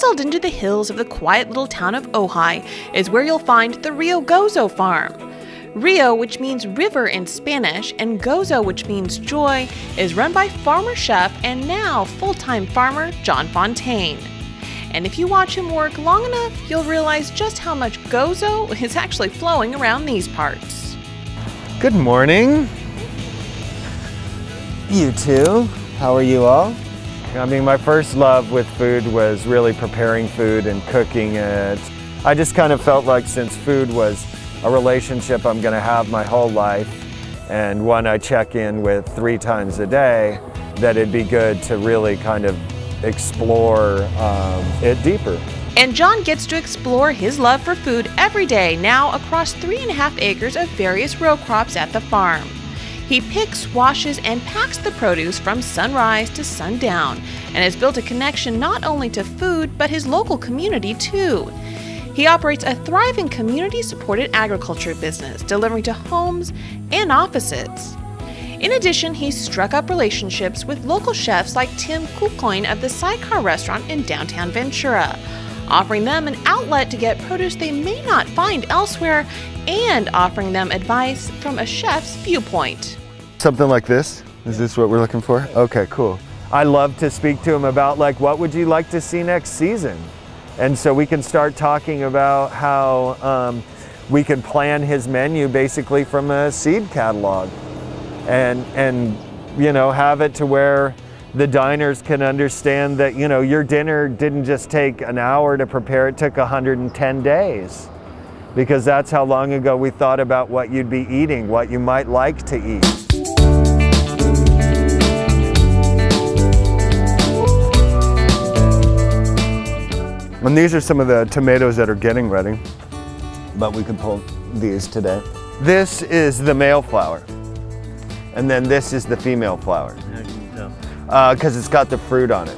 Nestled into the hills of the quiet little town of Ojai is where you'll find the Rio Gozo farm. Rio, which means river in Spanish, and Gozo, which means joy, is run by farmer chef and now full-time farmer John Fontaine. And if you watch him work long enough, you'll realize just how much Gozo is actually flowing around these parts. Good morning. You too. How are you all? I mean, my first love with food was really preparing food and cooking it. I just kind of felt like since food was a relationship I'm going to have my whole life, and one I check in with 3 times a day, that it'd be good to really kind of explore it deeper. And John gets to explore his love for food every day now across 3.5 acres of various row crops at the farm. He picks, washes, and packs the produce from sunrise to sundown, and has built a connection not only to food, but his local community too. He operates a thriving community-supported agriculture business, delivering to homes and offices. In addition, he's struck up relationships with local chefs like Tim Kukoin of the SideCar restaurant in downtown Ventura, offering them an outlet to get produce they may not find elsewhere, and offering them advice from a chef's viewpoint. Something like this? Is this what we're looking for? Okay, cool. I love to speak to him about, like, what would you like to see next season? And so we can start talking about how we could plan his menu basically from a seed catalog, and you know, have it to where the diners can understand that, you know, your dinner didn't just take an hour to prepare, it took 110 days. Because that's how long ago we thought about what you'd be eating, what you might like to eat. And these are some of the tomatoes that are getting ready, but we can pull these today. This is the male flower, and then this is the female flower. How can you tell? Because it's got the fruit on it,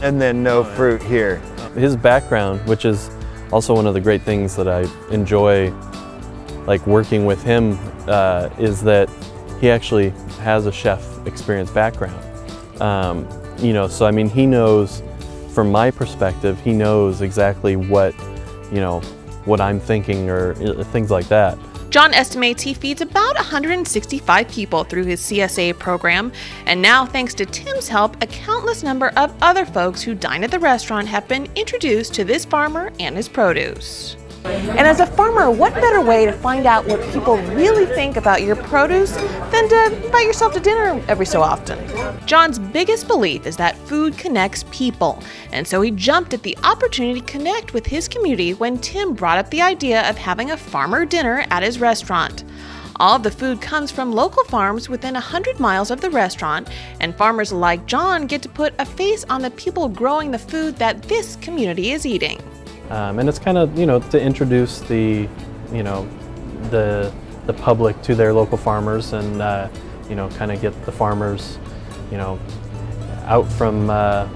and then no fruit here. His background, which is also one of the great things that I enjoy, like working with him, is that he actually has a chef experience background. You know, so I mean, he knows, from my perspective, he knows exactly what, you know, what I'm thinking or things like that. John estimates he feeds about 165 people through his CSA program, and now, thanks to Tim's help, a countless number of other folks who dine at the restaurant have been introduced to this farmer and his produce. And as a farmer, what better way to find out what people really think about your produce than to invite yourself to dinner every so often? John's biggest belief is that food connects people, and so he jumped at the opportunity to connect with his community when Tim brought up the idea of having a farmer dinner at his restaurant. All of the food comes from local farms within 100 miles of the restaurant, and farmers like John get to put a face on the people growing the food that this community is eating. And it's kind of, you know, to introduce the, you know, the public to their local farmers, and you know, kind of get the farmers, you know, out from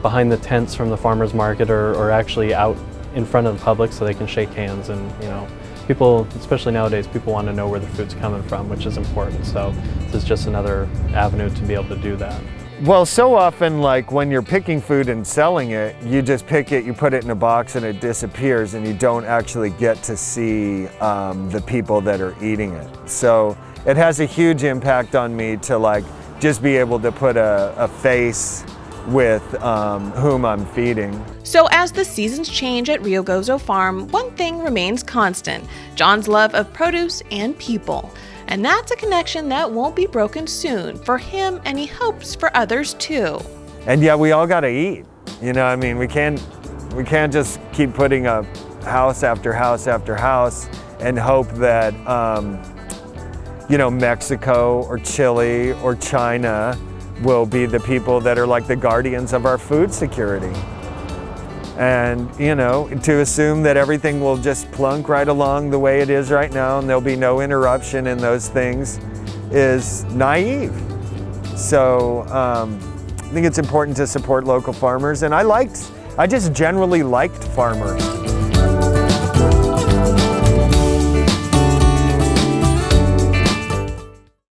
behind the tents from the farmers market, or actually out in front of the public so they can shake hands. And you know, people, especially nowadays, people want to know where the food's coming from, which is important. So this is just another avenue to be able to do that. Well, so often, like when you're picking food and selling it, you just pick it, you put it in a box, and it disappears, and you don't actually get to see the people that are eating it. So it has a huge impact on me to, like, just be able to put a face with whom I'm feeding. So as the seasons change at Rio Gozo Farm, one thing remains constant: John's love of produce and people. And that's a connection that won't be broken soon for him, and he hopes for others too. And yeah, we all gotta eat. You know, I mean, we can't just keep putting up house after house after house and hope that, you know, Mexico or Chile or China will be the people that are like the guardians of our food security. And, you know, to assume that everything will just plunk right along the way it is right now and there'll be no interruption in those things is naive. So I think it's important to support local farmers, and I just generally liked farmers.